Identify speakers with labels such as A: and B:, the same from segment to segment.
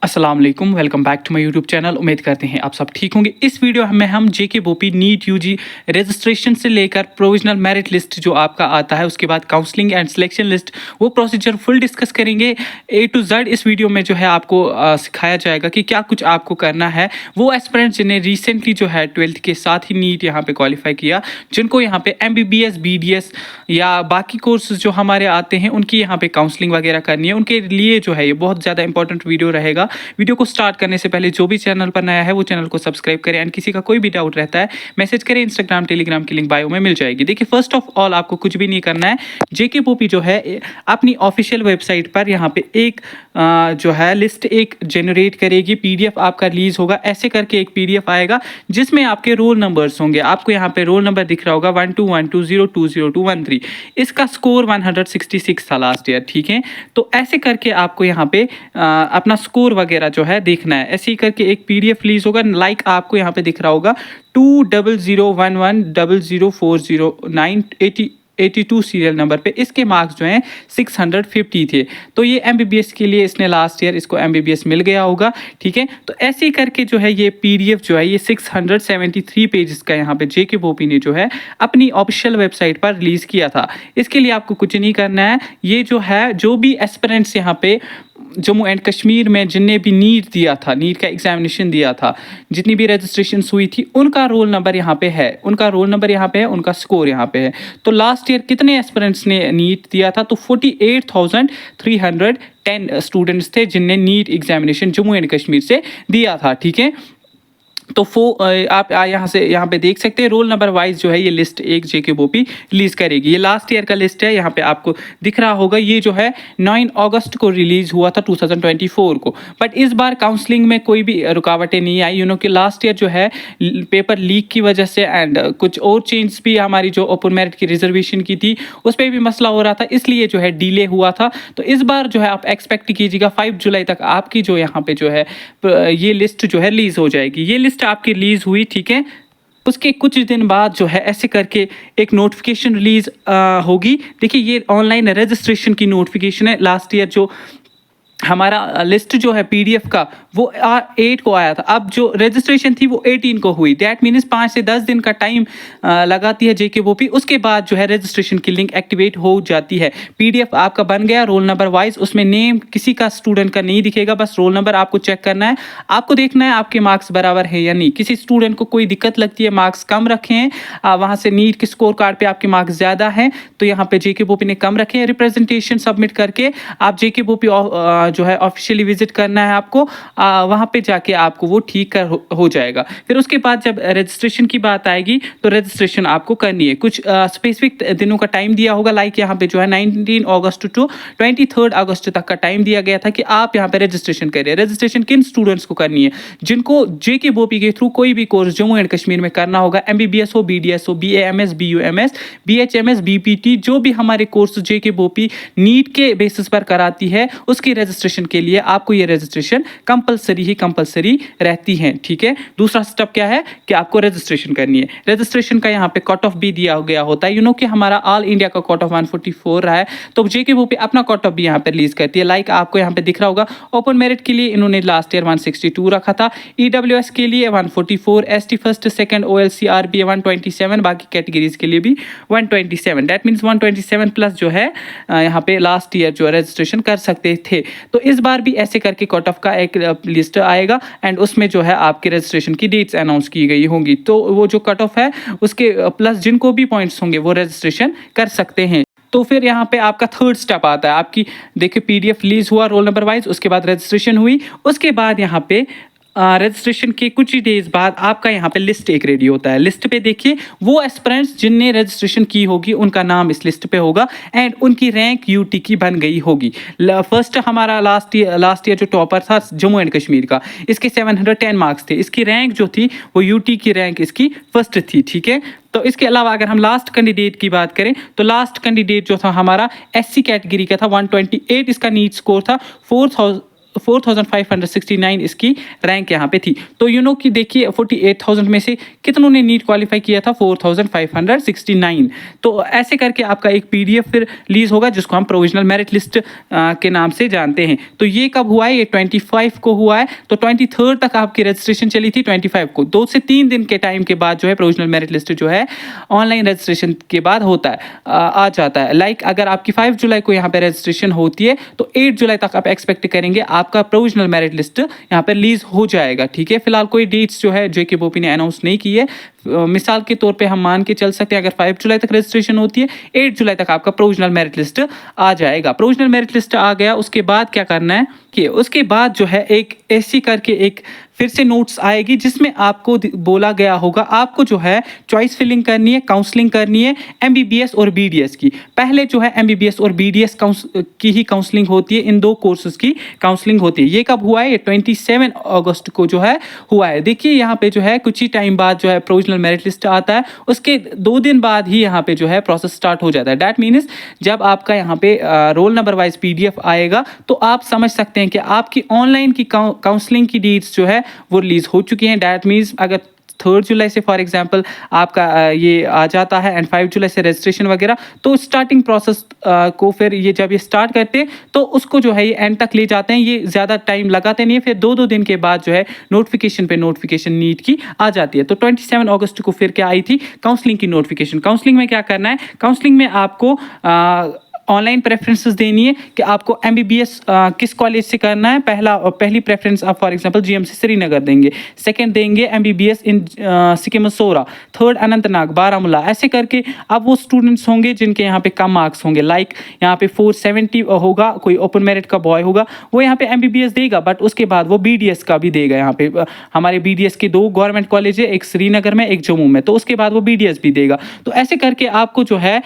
A: अस्सलाम वालेकुम, welcome back to my YouTube channel. उम्मीद करते हैं आप सब ठीक होंगे। इस वीडियो में हम जेके बोपी नीट यूजी रजिस्ट्रेशन से लेकर प्रोविजनल मेरिट लिस्ट जो आपका आता है, उसके बाद काउंसलिंग एंड सिलेक्शन लिस्ट, वो प्रोसीजर फुल डिस्कस करेंगे ए टू जेड। इस वीडियो में जो है आपको सिखाया जाएगा कि क्या कुछ आपको करना है। वो एस्पिरेंट्स जिन्हें रिसेंटली जो है 12th के साथ ही नीट यहाँ पे क्वालिफाई किया, जिनको यहाँ पे MBBS BDS या बाकी कोर्सेज जो हमारे आते हैं उनकी यहाँ पे काउंसलिंग वगैरह करनी है, उनके लिए जो है ये बहुत ज़्यादा इंपॉर्टेंट वीडियो रहेगा। वीडियो को स्टार्ट करने से पहले जो भी चैनल पर नया है वो चैनल को सब्सक्राइब करें एंड किसी का कोई भी डाउट रहता है मैसेज करें, इंस्टाग्राम टेलीग्राम की लिंक बायो में मिल जाएगी। देखिए, फर्स्ट ऑफ ऑल आपको कुछ भी नहीं करना है। जेके बोपी जो है अपनी ऑफिशियल वेबसाइट पर यहाँ पे एक जो है लिस्ट एक जनरेट करेगी, PDF आपका रिलीज होगा। ऐसे करके एक PDF आएगा जिसमें आपके रोल नंबर्स होंगे। आपको यहाँ पे रोल नंबर दिख रहा होगा 1212020213। इसका स्कोर 166 था लास्ट ईयर, ठीक है। तो ऐसे करके आपको यहाँ पे अपना स्कोर वगैरह जो है देखना है। ऐसे ही करके एक PDF रिलीज होगा, लाइक आपको यहाँ पे दिख रहा होगा 200110040982 सीरियल नंबर पे। इसके मार्क्स जो हैं 650 थे। तो ये MBBS के लिए इसने लास्ट ईयर इसको MBBS मिल गया होगा, ठीक है। तो ऐसे ही करके जो है ये PDF जो है ये 673 पेजेस का यहाँ पे जेके बोपी ने जो है अपनी ऑफिशियल वेबसाइट पर रिलीज़ किया था। इसके लिए आपको कुछ नहीं करना है। ये जो है जो भी एस्पिरेंट्स यहाँ पे जम्मू एंड कश्मीर में जिनने भी नीट दिया था, नीट का एग्जामिनेशन दिया था, जितनी भी रजिस्ट्रेशन हुई थी, उनका रोल नंबर यहाँ पे है, उनका रोल नंबर यहाँ पे है, उनका स्कोर यहाँ पे है। तो लास्ट ईयर कितने एस्पिरेंट्स ने नीट दिया था? तो 48,310 स्टूडेंट्स थे जिनने NEET examination Jammu and Kashmir से दिया था, ठीक है। तो आप यहाँ से यहाँ पे देख सकते हैं रोल नंबर वाइज जो है ये लिस्ट एक जेके बोपी रिलीज़ करेगी। ये लास्ट ईयर का लिस्ट है, यहाँ पे आपको दिख रहा होगा। ये जो है 9 अगस्त को रिलीज़ हुआ था 2024 को। बट इस बार काउंसलिंग में कोई भी रुकावटें नहीं आई, कि लास्ट ईयर जो है पेपर लीक की वजह से एंड कुछ और चेंज भी हमारी जो ओपन मेरिट की रिजर्वेशन की थी उस पर भी मसला हो रहा था, इसलिए जो है डिले हुआ था। तो इस बार जो है आप एक्सपेक्ट कीजिएगा 5 जुलाई तक आपकी जो यहाँ पे जो है ये लिस्ट जो है रिलीज़ हो जाएगी। ये लिस्ट आपकी रिलीज हुई, ठीक है। उसके कुछ दिन बाद जो है ऐसे करके एक नोटिफिकेशन रिलीज होगी। देखिए, ये ऑनलाइन रजिस्ट्रेशन की नोटिफिकेशन है। लास्ट ईयर जो हमारा लिस्ट जो है PDF का वो 8 को आया था, अब जो रजिस्ट्रेशन थी वो 18 को हुई। दैट मीन्स 5 से 10 दिन का टाइम लगाती है जेके बोपी। उसके बाद जो है रजिस्ट्रेशन की लिंक एक्टिवेट हो जाती है। PDF आपका बन गया रोल नंबर वाइज, उसमें नेम किसी का स्टूडेंट का नहीं दिखेगा, बस रोल नंबर आपको चेक करना है। आपको देखना है आपके मार्क्स बराबर है या नहीं। किसी स्टूडेंट को कोई दिक्कत लगती है, मार्क्स कम रखे हैं, वहाँ से नीट के स्कोर कार्ड पर आपके मार्क्स ज़्यादा हैं, तो यहाँ पे जेके बोपी ने कम रखे हैं। रिप्रेजेंटेशन सबमिट करके आप जेके बोपी जो है ऑफिशियली विजिट करना है आपको, वहाँ पे जाके आपको वो ठीक कर हो जाएगा। फिर उसके बाद जब रजिस्ट्रेशन की बात आएगी तो रजिस्ट्रेशन आपको करनी है। कुछ स्पेसिफिक दिनों का टाइम दिया होगा, लाइक यहाँ पे जो है 19 अगस्त टू 23 अगस्त तक का टाइम दिया गया था कि आप यहाँ पे रजिस्ट्रेशन करें। रजिस्ट्रेशन किन स्टूडेंट्स को करनी है? जिनको जेके बोपी के थ्रू कोई भी कोर्स जम्मू एंड कश्मीर में करना होगा, MBBS हो, BDS हो, BAMS, BUMS, BHMS, BPT, जो भी हमारे कोर्स जेके बोपी नीट के बेसिस पर कराती है, उसकी रजिस्ट्रेशन के लिए आपको ये रजिस्ट्रेशन कंपलसरी रहती है, ठीक है। दूसरा स्टेप क्या है कि आपको रजिस्ट्रेशन करनी है। रजिस्ट्रेशन का यहाँ पे कट ऑफ भी दिया गया होता है, कि हमारा ऑल इंडिया का कट ऑफ 144 रहा है, तो जेके बोपी अपना कट ऑफ भी यहाँ पे रिलीज करती है। लाइक आपको यहाँ पे दिख रहा होगा, ओपन मेरिट के लिए इन्होंने लास्ट ईयर 162 रखा था, EWS के लिए 144, ST first second OLC RBA 127, बाकी कैटेगरीज के लिए भी 127। दैट मीन्स 127 प्लस जो है यहाँ पे लास्ट ईयर जो रजिस्ट्रेशन कर सकते थे। तो इस बार भी ऐसे करके कट ऑफ का एक लिस्ट आएगा एंड उसमें जो है आपके रजिस्ट्रेशन की डेट्स अनाउंस की गई होंगी। तो वो जो कट ऑफ है उसके प्लस जिनको भी पॉइंट्स होंगे वो रजिस्ट्रेशन कर सकते हैं। तो फिर यहाँ पे आपका थर्ड स्टेप आता है। आपकी देखिए PDF रिलीज हुआ रोल नंबर वाइज, उसके बाद रजिस्ट्रेशन हुई, उसके बाद यहाँ पे रजिस्ट्रेशन के कुछ ही डेज बाद आपका यहाँ पे लिस्ट एक रेडी होता है। लिस्ट पे देखिए वो एस्पिरेंट्स जिनने रजिस्ट्रेशन की होगी उनका नाम इस लिस्ट पे होगा एंड उनकी रैंक UT की बन गई होगी। फर्स्ट हमारा लास्ट ईयर जो टॉपर था जम्मू एंड कश्मीर का, इसके 710 मार्क्स थे, इसकी रैंक जो थी वो UT की रैंक इसकी फर्स्ट थी, ठीक है। तो इसके अलावा अगर हम लास्ट कैंडिडेट की बात करें तो लास्ट कैंडिडेट जो था हमारा SC कैटेगरी का था, 128 इसका नीट स्कोर था, 4569 इसकी रैंक यहाँ पे थी। तो यू नो कि देखिए 48,000 में से कितनों ने नीट क्वालिफाई किया था, 4569। तो ऐसे करके आपका एक पीडीएफ फिर रिलीज होगा जिसको हम प्रोविजनल मेरिट लिस्ट के नाम से जानते हैं। तो ये कब हुआ है, ये 25 को हुआ है। तो 23 तक आपकी रजिस्ट्रेशन चली थी, 25 को 2 से 3 दिन के टाइम के बाद जो है प्रोविजनल मेरिट लिस्ट जो है ऑनलाइन रजिस्ट्रेशन के बाद होता है, आ जाता है। लाइक अगर आपकी 5 जुलाई को यहाँ पे रजिस्ट्रेशन होती है तो 8 जुलाई तक आप एक्सपेक्ट करेंगे आपका प्रोविजनल मेरिट लिस्ट यहाँ पे रिलीज हो जाएगा। ठीक है, फिलहाल कोई डेट्स जो है जेके बोपी ने अनाउंस नहीं की है। मिसाल के तौर पे हम मान के चल सकते हैं अगर 5 जुलाई तक रजिस्ट्रेशन होती है, 8 जुलाई तक आपका प्रोविजनल मेरिट लिस्ट आ जाएगा। प्रोविजनल मेरिट लिस्ट आ गया, उसके बाद क्या करना है कि उसके बाद जो है एक ऐसी करके एक फिर से नोट्स आएगी जिसमें आपको बोला गया होगा आपको जो है चॉइस फिलिंग करनी है, काउंसलिंग करनी है एमबीबीएस और बीडीएस की। पहले जो है एमबीबीएस और बीडीएस की ही काउंसलिंग होती है, इन 2 कोर्सेज की काउंसलिंग होती है। ये कब हुआ है, ये 27 अगस्त को जो है हुआ है। देखिए यहाँ पे जो है कुछ ही टाइम बाद जो है प्रोविजनल मेरिट लिस्ट आता है, उसके 2 दिन बाद ही यहाँ पे जो है प्रोसेस स्टार्ट हो जाता है। दैट मीन्स जब आपका यहाँ पे रोल नंबर वाइज पीडीएफ आएगा तो आप समझ सकते हैं कि आपकी ऑनलाइन की काउंसलिंग की डेट्स जो है वो रिलीज हो चुकी हैं। दैट मीन्स अगर 3 जुलाई से फॉर एग्जांपल आपका ये आ जाता है एंड 5 जुलाई से रजिस्ट्रेशन वगैरह, तो स्टार्टिंग प्रोसेस को फिर ये जब ये स्टार्ट करते हैं तो उसको जो है ये एंड तक ले जाते हैं, ये ज़्यादा टाइम लगाते नहीं है। फिर 2-2 दिन के बाद जो है नोटिफिकेशन पे नोटिफिकेशन नीट की आ जाती है। तो 27 अगस्त को फिर क्या आई थी, काउंसलिंग की नोटिफिकेशन। काउंसलिंग में क्या करना है, काउंसलिंग में आपको ऑनलाइन प्रेफरेंसेस देनी है कि आपको एमबीबीएस किस कॉलेज से करना है। पहली प्रेफरेंस आप फॉर एग्जांपल जीएमसी श्रीनगर देंगे, सेकंड देंगे एमबीबीएस इन सिकिमसोरा, थर्ड अनंतनाग, बारामूला। ऐसे करके अब वो स्टूडेंट्स होंगे जिनके यहाँ पे कम मार्क्स होंगे, लाइक यहाँ पे 470 होगा, कोई ओपन मेरिट का बॉय होगा वो यहाँ पे एमबीबीएस देगा, बट उसके बाद वो बीडीएस का भी देगा। यहाँ पे हमारे बीडीएस के 2 गवर्नमेंट कॉलेज है, एक श्रीनगर में एक जम्मू में, तो उसके बाद वो बीडीएस भी देगा। तो ऐसे करके आपको जो है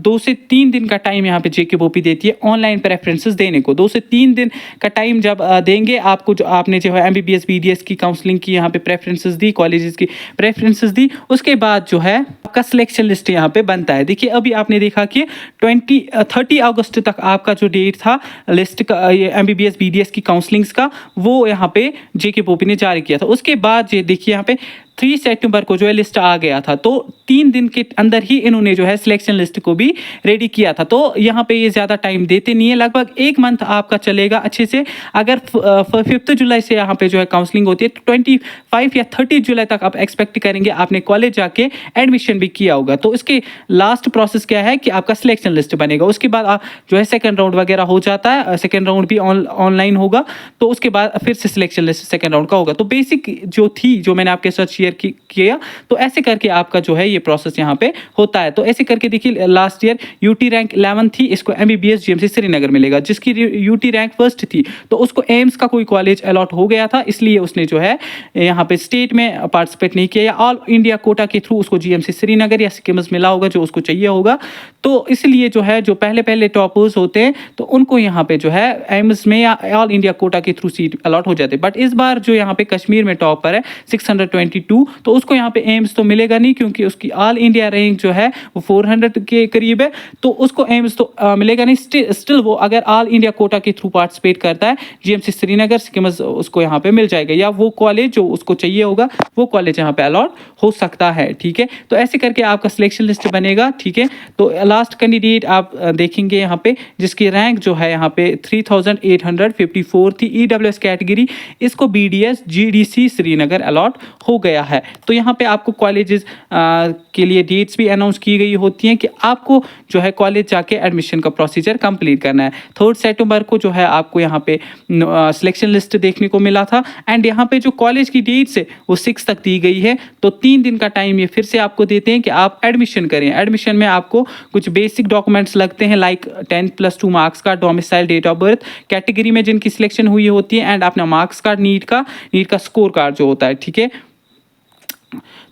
A: 2 से 3 दिन का टाइम यहाँ पे जेके बोपी देती है ऑनलाइन प्रेफरेंसेस देने को। 2 से 3 दिन का टाइम जब देंगे आपको, जो आपने जो है एमबीबीएस बीडीएस की काउंसलिंग की यहाँ पे प्रेफरेंसेस दी, कॉलेजेस की प्रेफरेंसेस दी, उसके बाद जो है आपका सिलेक्शन लिस्ट यहाँ पे बनता है। देखिए अभी आपने देखा कि 30 अगस्त तक आपका जो डेट था लिस्ट का एमबीबीएस बीडीएस की काउंसलिंग्स का, वो यहाँ पे जेके बोपी ने जारी किया था। उसके बाद ये देखिए यहाँ पे 3 सितंबर को जो है लिस्ट आ गया था, तो 3 दिन के अंदर ही इन्होंने जो है सिलेक्शन लिस्ट को भी रेडी किया था। तो यहाँ पे ये ज़्यादा टाइम देते नहीं है, लगभग 1 मंथ आपका चलेगा अच्छे से। अगर 5 जुलाई से यहाँ पे जो है काउंसलिंग होती है तो 25 या 30 जुलाई तक आप एक्सपेक्ट करेंगे आपने कॉलेज जाके एडमिशन भी किया होगा। तो इसके लास्ट प्रोसेस क्या है कि आपका सिलेक्शन लिस्ट बनेगा, उसके बाद आप जो है सेकेंड राउंड वगैरह हो जाता है, सेकेंड राउंड भी ऑनलाइन होगा, तो उसके बाद फिर से सिलेक्शन लिस्ट सेकेंड राउंड का होगा। तो बेसिक जो थी, जो मैंने आपके साथ शेयर किया, तो ऐसे करके आपका जो है ये प्रोसेस यहाँ पे होता है। तो ऐसे करके देखिए लास्ट ईयर यूटी रैंक 11 थी, इसको एमबीबीएस जीएमसी श्रीनगर मिलेगा। जिसकी यूटी रैंक फर्स्ट थी तो उसको एम्स का कोई कॉलेज अलॉट हो गया था, इसलिए उसने जो है यहाँ पे स्टेट में पार्टिसिपेट नहीं किया, या ऑल इंडिया कोटा के थ्रू उसको जीएमसी श्रीनगर या सिक्किम्स मिला होगा जो उसको चाहिए होगा। तो इसलिए जो है जो पहले टॉपर्स होते हैं तो उनको यहाँ पे जो है एम्स में या ऑल इंडिया कोटा के थ्रू सीट अलॉट हो जाते हैं। बट इस बार जो यहाँ पे कश्मीर में टॉपर है 622, तो उसको यहाँ पे एम्स तो मिलेगा नहीं, क्योंकि उसकी ऑल इंडिया रैंक जो है वो 400 के करीब है, तो उसको एम्स तो मिलेगा नहीं। स्टिल वो अगर ऑल इंडिया कोटा के थ्रू पार्टिसिपेट करता है जीएमसी श्रीनगर सिक्किम्स, उसको यहाँ पे मिल जाएगा, या वो कॉलेज जो उसको चाहिए होगा वो कॉलेज यहाँ पे अलॉट हो सकता है। ठीक है, तो ऐसे करके आपका सिलेक्शन लिस्ट बनेगा। ठीक है, तो लास्ट कैंडिडेट आप देखेंगे यहाँ पे जिसकी रैंक जो है यहाँ पे 3854 थी, ईडब्ल्यूएस कैटेगरी, इसको बीडीएस जीडीसी श्रीनगर अलॉट हो गया है। तो यहाँ पे आपको कॉलेजेस के लिए डेट्स भी अनाउंस की गई होती हैं कि आपको जो है कॉलेज जाके एडमिशन का प्रोसीजर कंप्लीट करना है। 3 सितंबर को जो है आपको यहाँ पे सिलेक्शन लिस्ट देखने को मिला था, एंड यहाँ पे जो कॉलेज की डेट्स है वो 6 तक दी गई है। तो 3 दिन का टाइम ये फिर से आपको देते हैं कि आप एडमिशन करें। एडमिशन में आपको कुछ बेसिक डॉक्यूमेंट्स लगते हैं, लाइक 10+2 मार्क्स का, domicile, date of birth, category में जिनकी सिलेक्शन हुई होती है, एंड अपना मार्क्स कार्ड, नीट का स्कोर कार्ड जो होता है। ठीक है,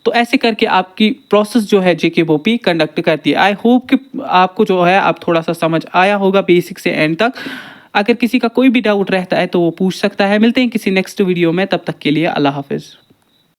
A: तो ऐसे करके आपकी प्रोसेस जो है जेके बोपी कंडक्ट करती है। आई होप कि आपको जो है आप थोड़ा सा समझ आया होगा बेसिक से एंड तक। अगर किसी का कोई भी डाउट रहता है तो वो पूछ सकता है। मिलते हैं किसी नेक्स्ट वीडियो में, तब तक के लिए अल्लाह हाफिज़।